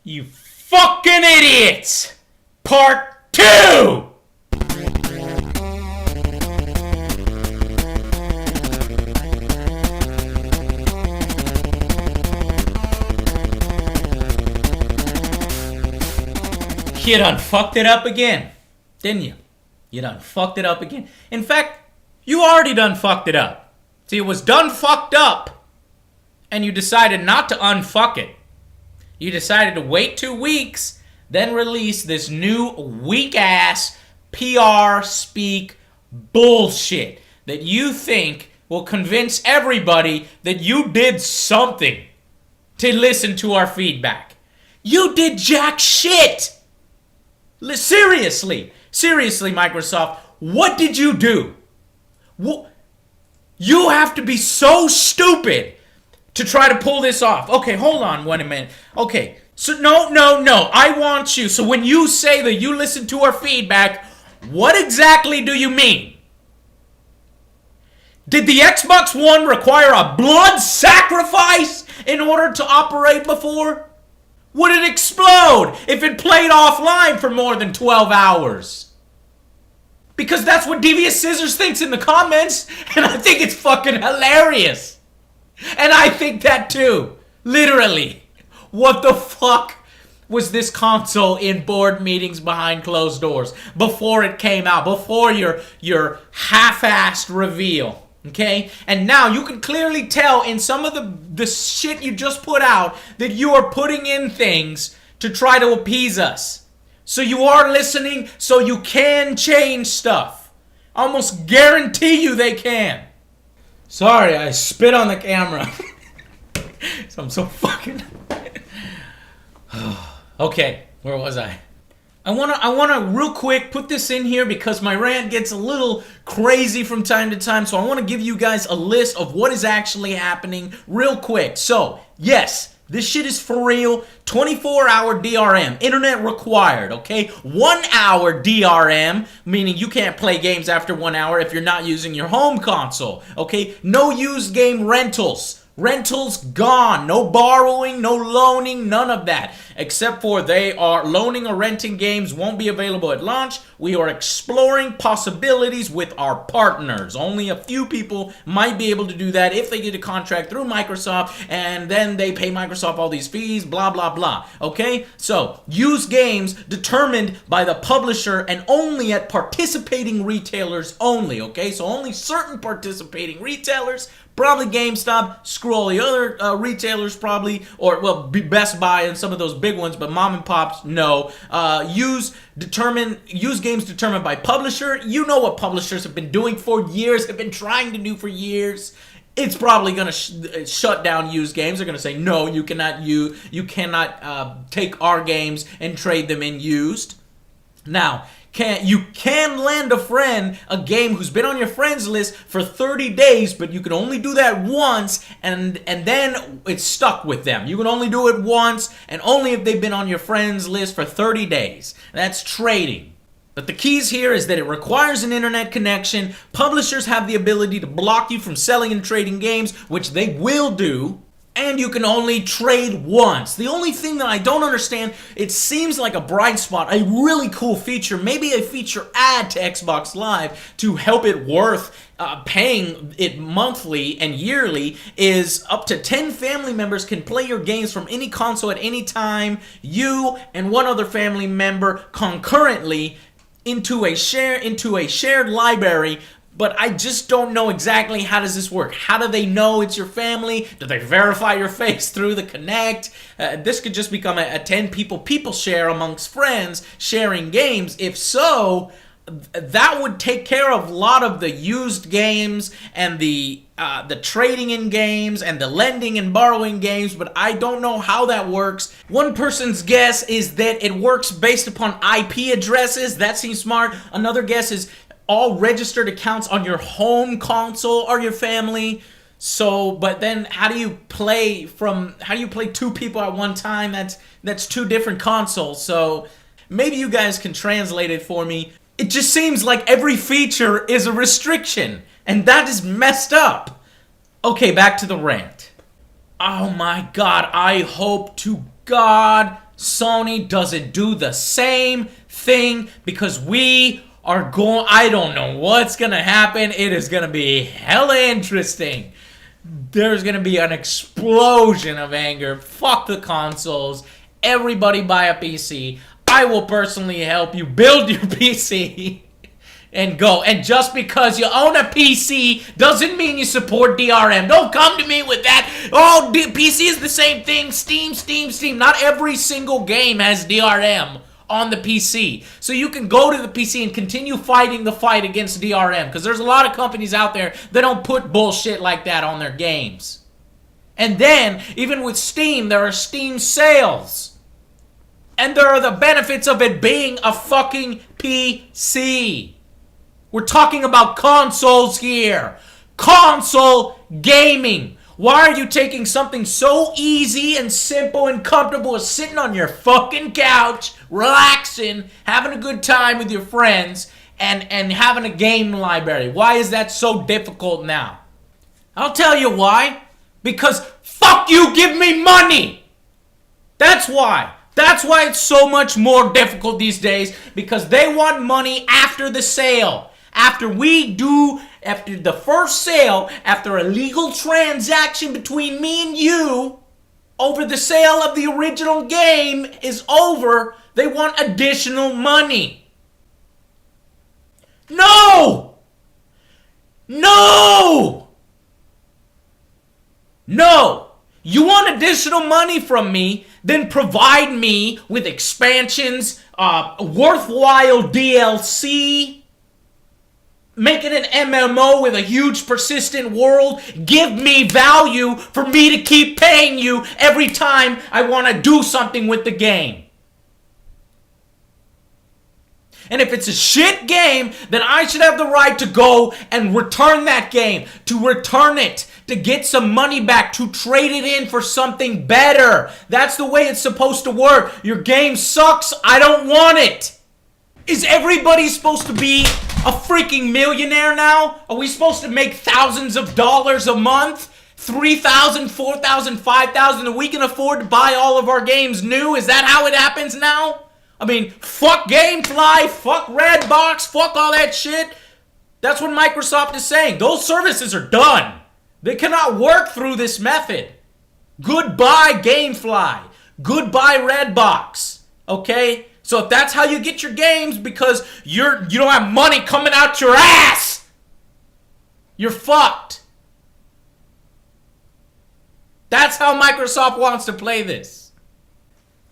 You fucking idiots! Part 2! You done fucked it up again, didn't you? You done fucked it up again. In fact, you already done fucked it up. See, it was done fucked up, and you decided not to unfuck it. You decided to wait 2 weeks, then release this new weak-ass PR speak bullshit that you think will convince everybody that you did something to listen to our feedback. You did jack shit! Seriously, Microsoft, what did you do? You have to be so stupid to try to pull this off. Okay, hold on 1 minute. Okay, so no. I want you. So when you say that you listen to our feedback, what exactly do you mean? Did the Xbox One require a blood sacrifice in order to operate before? Would it explode if it played offline for more than 12 hours? Because that's what Devious Scissors thinks in the comments, and I think it's fucking hilarious. And I think that too. Literally. What the fuck was this console in board meetings behind closed doors before it came out, before your half-assed reveal? Okay? And now you can clearly tell in some of the shit you just put out that you are putting in things to try to appease us. So you are listening, so you can change stuff. I almost guarantee you they can. Sorry, I spit on the camera. So I'm so fucking... Okay, where was I? I wanna real quick put this in here because my rant gets a little crazy from time to time, so I want to give you guys a list of what is actually happening real quick. So, yes, this shit is for real. 24-hour DRM, internet required, okay? 1 hour DRM, meaning you can't play games after 1 hour if you're not using your home console, okay? No used game rentals. Rentals gone. No borrowing, no loaning, none of that. Except for they are loaning or renting games won't be available at launch. We are exploring possibilities with our partners. Only a few people might be able to do that if they get a contract through Microsoft and then they pay Microsoft all these fees, blah, blah, blah. Okay? So, used games determined by the publisher and only at participating retailers only. Okay? So, only certain participating retailers. Probably GameStop, screw all the other retailers probably, or well, Best Buy and some of those big ones, but mom and pops, no. Used games determined by publisher. You know what publishers have been doing for years, have been trying to do for years. It's probably going to shut down used games. They're going to say, no, you cannot take our games and trade them in used. Now, you can lend a friend a game who's been on your friends list for 30 days, but you can only do that once, and then it's stuck with them. You can only do it once, and only if they've been on your friends list for 30 days. That's trading. But the keys here is that it requires an internet connection. Publishers have the ability to block you from selling and trading games, which they will do. And you can only trade once. The only thing that I don't understand, it seems like a bright spot, a really cool feature, maybe a feature add to Xbox Live to help it worth paying it monthly and yearly, is up to 10 family members can play your games from any console at any time. You and one other family member concurrently into a shared library. But I just don't know exactly how does this work. How do they know it's your family? Do they verify your face through the Kinect? This could just become a 10 people share amongst friends sharing games. If so, that would take care of a lot of the used games and the trading in games and the lending and borrowing games, but I don't know how that works. One person's guess is that it works based upon IP addresses. That seems smart. Another guess is all registered accounts on your home console are your family. So, but then how do you play 2 people at one time? That's 2 different consoles. So maybe you guys can translate it for me. It just seems like every feature is a restriction, and that is messed up. Okay, back to the rant. Oh my God, I hope to God Sony doesn't do the same thing because we are going. I don't know what's gonna happen. It is gonna be hella interesting. There's gonna be an explosion of anger. Fuck the consoles. Everybody buy a PC. I will personally help you build your PC and go. And just because you own a PC doesn't mean you support DRM. Don't come to me with that. Oh, PC is the same thing. Steam. Not every single game has DRM on the PC. So you can go to the PC and continue fighting the fight against DRM, because there's a lot of companies out there that don't put bullshit like that on their games. And then, even with Steam, there are Steam sales. And there are the benefits of it being a fucking PC. We're talking about consoles here. Console gaming. Why are you taking something so easy and simple and comfortable as sitting on your fucking couch, relaxing, having a good time with your friends, and having a game library? Why is that so difficult now? I'll tell you why. Because fuck you, give me money. That's why. That's why it's so much more difficult these days, because they want money after the sale. After the first sale, after a legal transaction between me and you over the sale of the original game is over, they want additional money. No! You want additional money from me, then provide me with expansions, worthwhile DLC, make it an MMO with a huge persistent world. Give me value for me to keep paying you every time I want to do something with the game. And if it's a shit game, then I should have the right to go and return that game. To return it. To get some money back. To trade it in for something better. That's the way it's supposed to work. Your game sucks. I don't want it. Is everybody supposed to be a freaking millionaire now? Are we supposed to make thousands of dollars a month? $3,000, $4,000, $5,000, and we can afford to buy all of our games new? Is that how it happens now? I mean, fuck GameFly, fuck Redbox, fuck all that shit. That's what Microsoft is saying. Those services are done. They cannot work through this method. Goodbye GameFly. Goodbye Redbox. Okay? So if that's how you get your games, because you don't have money coming out your ass, you're fucked. That's how Microsoft wants to play this.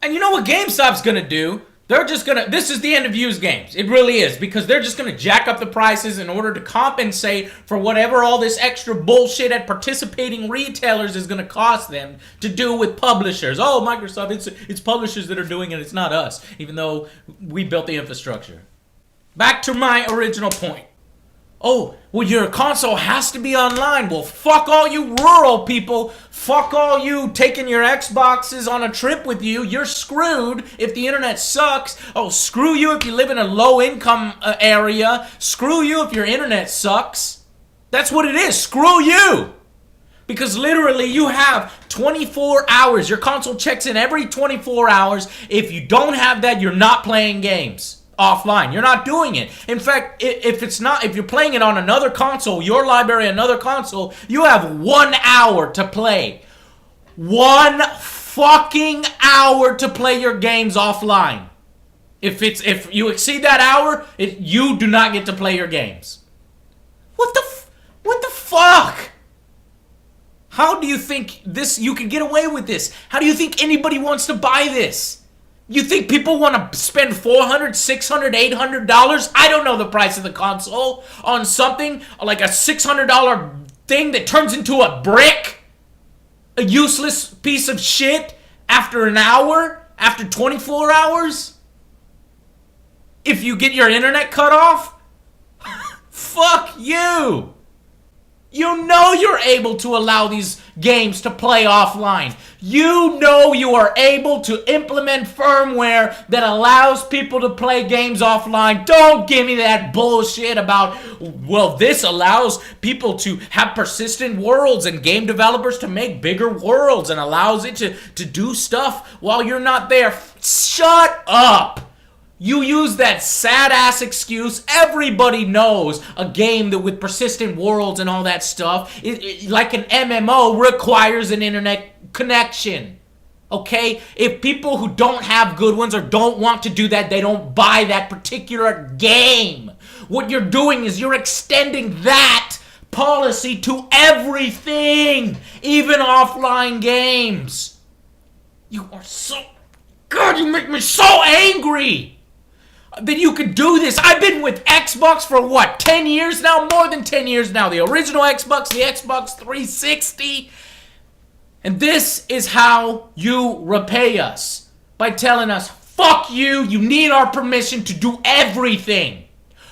And you know what GameStop's gonna do? They're just gonna, this is the end of used games. It really is, because they're just gonna jack up the prices in order to compensate for whatever all this extra bullshit at participating retailers is gonna cost them to do with publishers. Oh, Microsoft, it's publishers that are doing it, it's not us, even though we built the infrastructure. Back to my original point. Oh, well, your console has to be online. Well, fuck all you rural people. Fuck all you taking your Xboxes on a trip with you. You're screwed if the internet sucks. Oh, screw you if you live in a low-income area. Screw you if your internet sucks. That's what it is. Screw you. Because literally you have 24 hours. Your console checks in every 24 hours. If you don't have that, you're not playing games offline. You're not doing it. In fact, if you're playing it on another console, your library, another console, you have 1 hour to play. 1 fucking hour to play your games offline. If you exceed that hour, you do not get to play your games. What the fuck? How do you think you can get away with this? How do you think anybody wants to buy this? You think people want to spend $400, $600, $800? I don't know the price of the console on something like a $600 thing that turns into a brick? A useless piece of shit after an hour? After 24 hours? If you get your internet cut off? Fuck you! You know you're able to allow these games to play offline. You know you are able to implement firmware that allows people to play games offline. Don't give me that bullshit about, well, this allows people to have persistent worlds and game developers to make bigger worlds and allows it to do stuff while you're not there. Shut up! You use that sad-ass excuse. Everybody knows a game that with persistent worlds and all that stuff, like an MMO, requires an internet connection. Okay? If people who don't have good ones or don't want to do that, they don't buy that particular game. What you're doing is you're extending that policy to everything, even offline games. You are so... God, you make me so angry that you could do this. I've been with Xbox for what, 10 years now? More than 10 years now. The original Xbox, the Xbox 360. And this is how you repay us. By telling us, fuck you, you need our permission to do everything.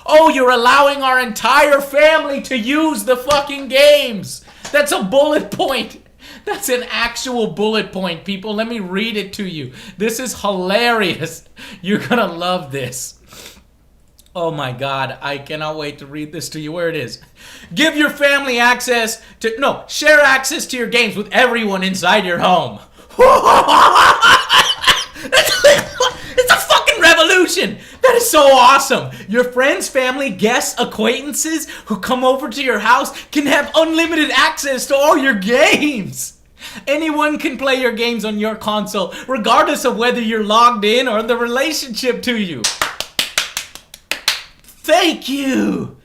Oh, you're allowing our entire family to use the fucking games. That's a bullet point. That's an actual bullet point, people. Let me read it to you. This is hilarious. You're gonna love this. Oh my God, I cannot wait to read this to you. Where it is. Give your family access to... No, share access to your games with everyone inside your home. It's a fucking revolution. That is so awesome. Your friends, family, guests, acquaintances who come over to your house can have unlimited access to all your games. Anyone can play your games on your console, regardless of whether you're logged in or the relationship to you. Thank you,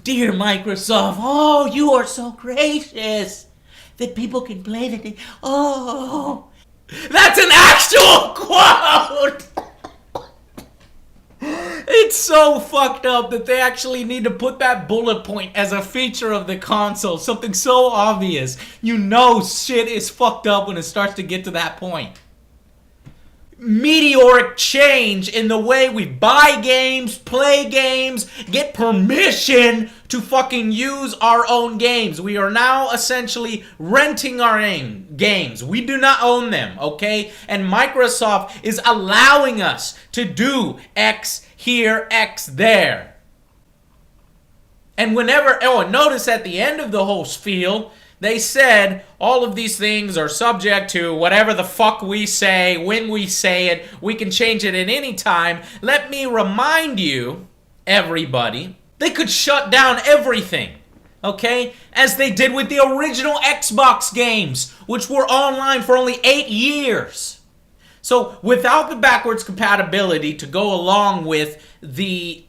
dear Microsoft. Oh, you are so gracious that people can play the game. Oh, that's an actual quote. It's so fucked up that they actually need to put that bullet point as a feature of the console. Something so obvious. You know shit is fucked up when it starts to get to that point. Meteoric change in the way we buy games, play games, get permission to fucking use our own games. We are now essentially renting our own games. We do not own them, okay? And Microsoft is allowing us to do X here, X there. And whenever, oh, notice at the end of the whole spiel, they said all of these things are subject to whatever the fuck we say, when we say it. We can change it at any time. Let me remind you, everybody, they could shut down everything, okay? As they did with the original Xbox games, which were online for only 8 years. So without the backwards compatibility to go along with the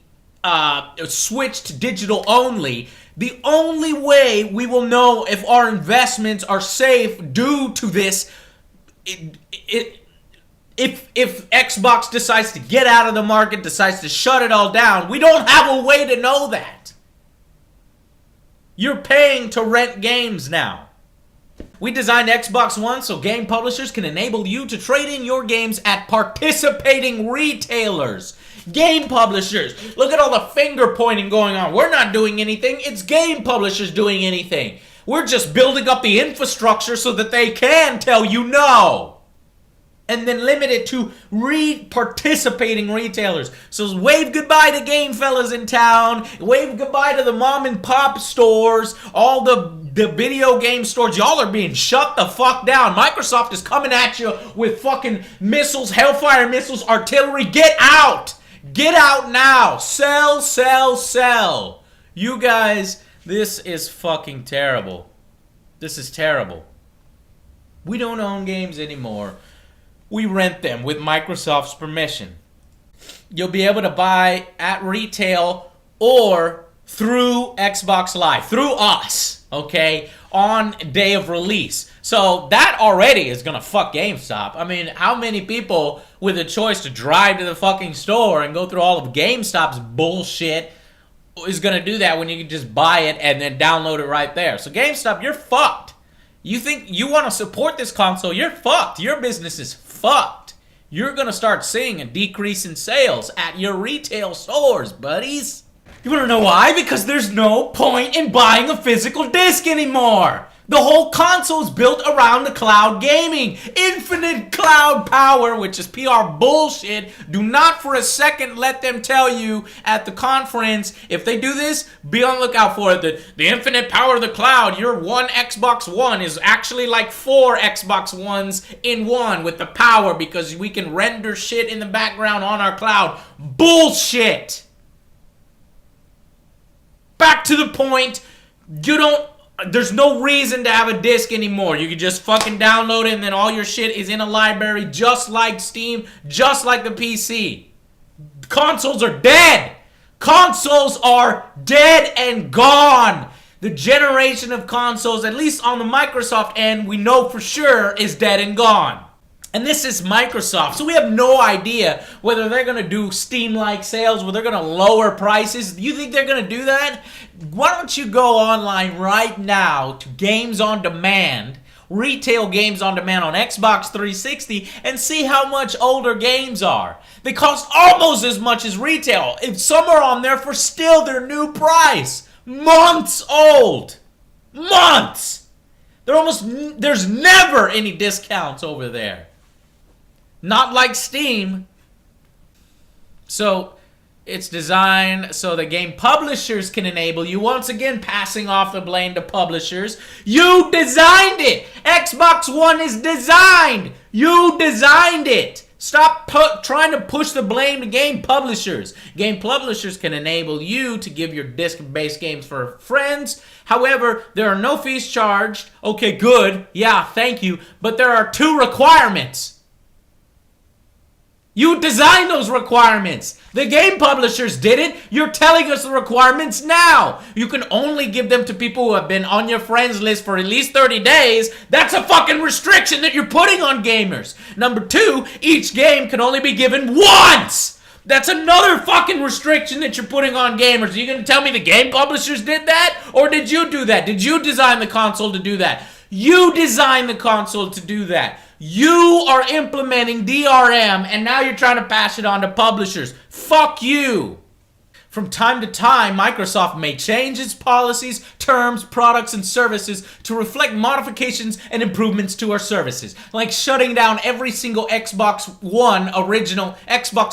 switch to digital only, the only way we will know if our investments are safe due to this, if Xbox decides to get out of the market, decides to shut it all down, we don't have a way to know that. You're paying to rent games now. We designed Xbox One so game publishers can enable you to trade in your games at participating retailers. Game publishers. Look at all the finger pointing going on. We're not doing anything. It's game publishers doing anything. We're just building up the infrastructure so that they can tell you no. And then limit it to participating retailers. So wave goodbye to game fellas in town. Wave goodbye to the mom and pop stores. All the video game stores. Y'all are being shut the fuck down. Microsoft is coming at you with fucking missiles, Hellfire missiles, artillery. Get out. Get out now. Sell, sell, sell. You guys, this is fucking terrible. This is terrible. We don't own games anymore. We rent them with Microsoft's permission. You'll be able to buy at retail or through Xbox Live. Through us, okay? On day of release. So that already is gonna fuck GameStop. I mean, how many people with a choice to drive to the fucking store and go through all of GameStop's bullshit is gonna do that when you can just buy it and then download it right there? So GameStop, you're fucked. You think you want to support this console, you're fucked. Your business is fucked. You're gonna start seeing a decrease in sales at your retail stores, buddies. You wanna know why? Because there's no point in buying a physical disc anymore. The whole console is built around the cloud gaming. Infinite cloud power, which is PR bullshit. Do not for a second let them tell you at the conference, if they do this, be on the lookout for it. The infinite power of the cloud, your one Xbox One is actually like 4 Xbox Ones in one with the power because we can render shit in the background on our cloud. Bullshit! Back to the point, there's no reason to have a disc anymore. You can just fucking download it and then all your shit is in a library just like Steam, just like the PC. Consoles are dead. Consoles are dead and gone. The generation of consoles, at least on the Microsoft end, we know for sure is dead and gone. And this is Microsoft, so we have no idea whether they're going to do Steam-like sales, whether they're going to lower prices. You think they're going to do that? Why don't you go online right now to Games on Demand, retail Games on Demand on Xbox 360, and see how much older games are. They cost almost as much as retail. If some are on there for still their new price. Months old. Months! There's never any discounts over there. Not like Steam. So, it's designed so the game publishers can enable you. Once again, passing off the blame to publishers. You designed it! Xbox One is designed! You designed it! Stop trying to push the blame to game publishers. Game publishers can enable you to give your disc-based games for friends. However, there are no fees charged. Okay, good. Yeah, thank you. But there are 2 requirements. You designed those requirements. The game publishers did it. You're telling us the requirements now. You can only give them to people who have been on your friends list for at least 30 days. That's a fucking restriction that you're putting on gamers. Number 2, each game can only be given once. That's another fucking restriction that you're putting on gamers. Are you going to tell me the game publishers did that? Or did you do that? Did you design the console to do that? You designed the console to do that. You are implementing DRM, and now you're trying to pass it on to publishers. Fuck you. From time to time, Microsoft may change its policies, terms, products, and services to reflect modifications and improvements to our services. Like shutting down every single Xbox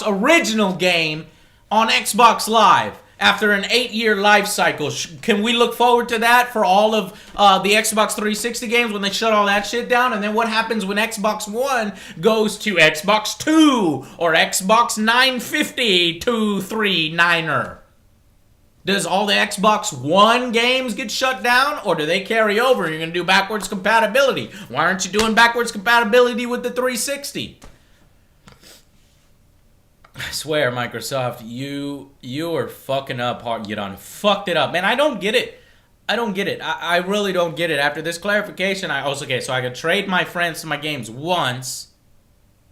original game on Xbox Live. After an 8-year life cycle. Can we look forward to that for all of the Xbox 360 games when they shut all that shit down? And then what happens when Xbox One goes to Xbox 2 or Xbox 950 239er? Does all the Xbox One games get shut down, or do they carry over? You're going to do backwards compatibility. Why aren't you doing backwards compatibility with the 360? I swear, Microsoft, you are fucking up hard. You done fucked it up. Man, I don't get it. I really don't get it. After this clarification, so I could trade my friends to my games once,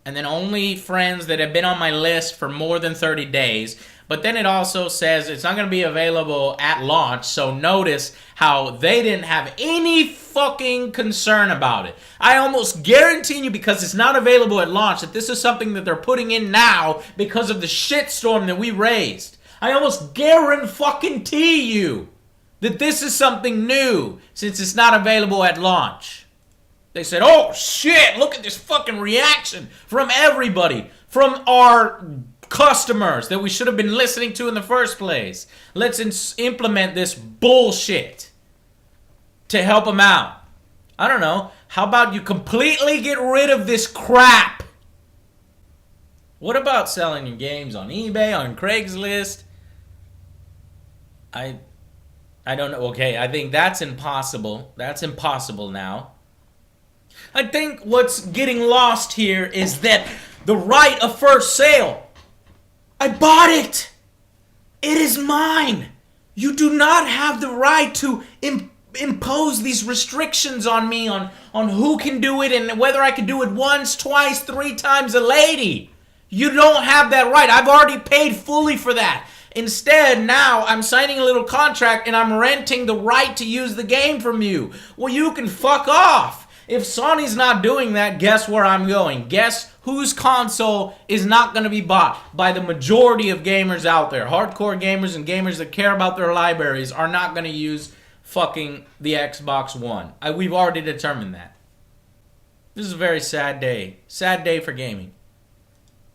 and then only friends that have been on my list for more than 30 days. But then it also says it's not going to be available at launch, so notice how they didn't have any fucking concern about it. I almost guarantee you, because it's not available at launch, that this is something that they're putting in now because of the shitstorm that we raised. I almost guarantee you that this is something new since it's not available at launch. They said, oh shit, look at this fucking reaction from everybody, from our customers that we should have been listening to in the first place. Let's implement this bullshit to help them out. I don't know. How about you completely get rid of this crap? What about selling your games on eBay, on Craigslist? I don't know. Okay, I think that's impossible. That's impossible now. I think what's getting lost here is that the right of first sale. I bought it. It is mine. You do not have the right to impose these restrictions on me on who can do it and whether I can do it once, twice, 3 times a lady. You don't have that right. I've already paid fully for that. Instead, now I'm signing a little contract and I'm renting the right to use the game from you. Well, you can fuck off. If Sony's not doing that, guess where I'm going? Guess whose console is not going to be bought by the majority of gamers out there? Hardcore gamers and gamers that care about their libraries are not going to use fucking the Xbox One. We've already determined that. This is a very sad day. Sad day for gaming.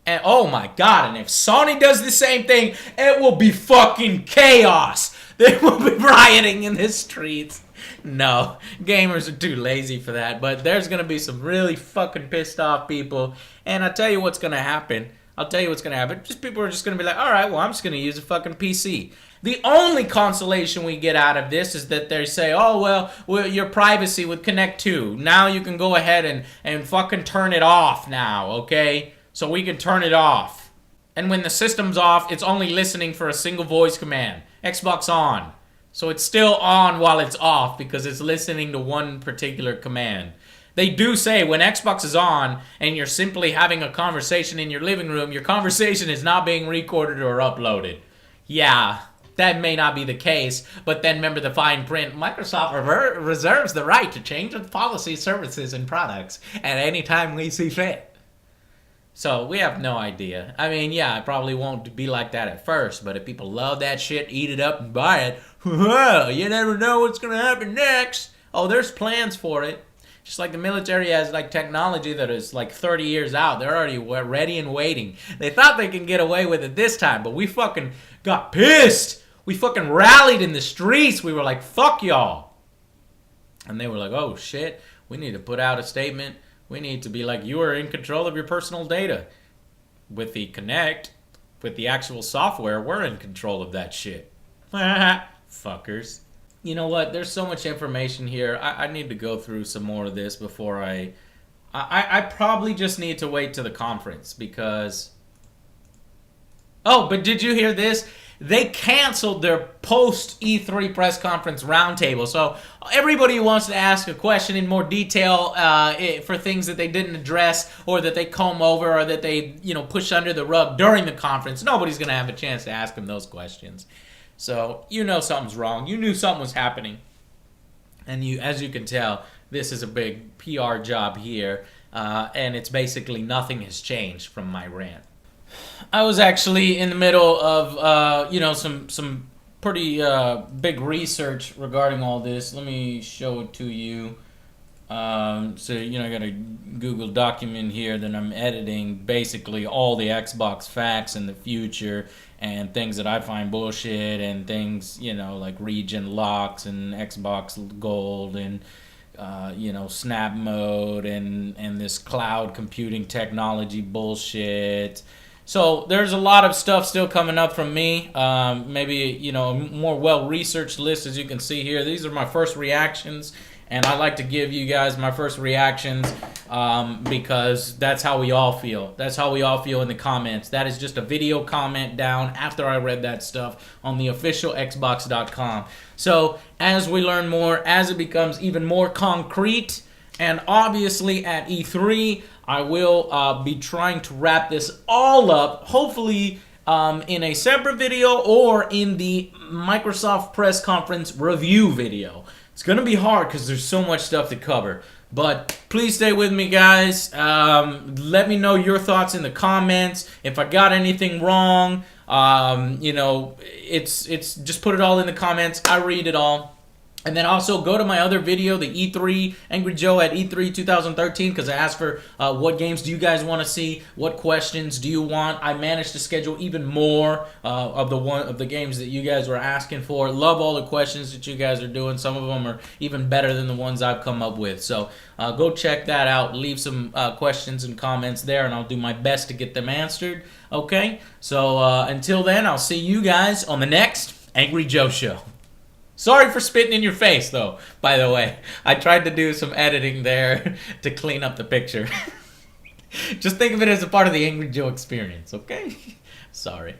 And oh my god, and if Sony does the same thing, it will be fucking chaos. They will be rioting in the streets. No, gamers are too lazy for that, but there's gonna be some really fucking pissed off people, and I'll tell you what's gonna happen. Just people are just gonna be like, alright, well, I'm just gonna use a fucking PC. The only consolation we get out of this is that they say, oh, well, your privacy with Connect 2. Now you can go ahead and fucking turn it off now, okay? So we can turn it off. And when the system's off, it's only listening for a single voice command. Xbox on. So it's still on while it's off because it's listening to one particular command. They do say when Xbox is on and you're simply having a conversation in your living room, your conversation is not being recorded or uploaded. Yeah, that may not be the case, but then remember the fine print. Microsoft reserves the right to change its policy, services, and products at any time we see fit. So we have no idea. I mean, yeah, it probably won't be like that at first, but if people love that shit, eat it up and buy it, well, you never know what's going to happen next. Oh, there's plans for it. Just like the military has like technology that is like 30 years out. They're already ready and waiting. They thought they can get away with it this time, but we fucking got pissed. We fucking rallied in the streets. We were like, fuck y'all. And they were like, oh shit, we need to put out a statement. We need to be like, you are in control of your personal data. With the Kinect, with the actual software, we're in control of that shit. Fuckers. You know what? There's so much information here. I need to go through some more of this before I probably just need to wait to the conference because... Oh, but did you hear this? They canceled their post-E3 press conference roundtable. So everybody who wants to ask a question in more detail for things that they didn't address or that they comb over or that they, push under the rug during the conference, nobody's going to have a chance to ask them those questions. So you know something's wrong. You knew something was happening. And as you can tell, this is a big PR job here. And it's basically nothing has changed from my rant. I was actually in the middle of, some pretty big research regarding all this. Let me show it to you. I got a Google document here that I'm editing basically all the Xbox facts in the future and things that I find bullshit and things, like region locks and Xbox Gold and, snap mode and this cloud computing technology bullshit. So there's a lot of stuff still coming up from me. Maybe, a more well-researched list, as you can see here. These are my first reactions, and I like to give you guys my first reactions because that's how we all feel. That's how we all feel in the comments. That is just a video comment down after I read that stuff on the official Xbox.com. So as we learn more, as it becomes even more concrete, and obviously at E3, I will be trying to wrap this all up, hopefully in a separate video or in the Microsoft press conference review video. It's going to be hard because there's so much stuff to cover. But please stay with me, guys. Let me know your thoughts in the comments. If I got anything wrong, it's just put it all in the comments. I read it all. And then also go to my other video, the E3 Angry Joe at E3 2013, because I asked for what games do you guys want to see, what questions do you want. I managed to schedule even more of the games that you guys were asking for. Love all the questions that you guys are doing. Some of them are even better than the ones I've come up with. So go check that out. Leave some questions and comments there, and I'll do my best to get them answered. Okay? So until then, I'll see you guys on the next Angry Joe Show. Sorry for spitting in your face, though, by the way. I tried to do some editing there to clean up the picture. Just think of it as a part of the Angry Joe experience, okay? Sorry.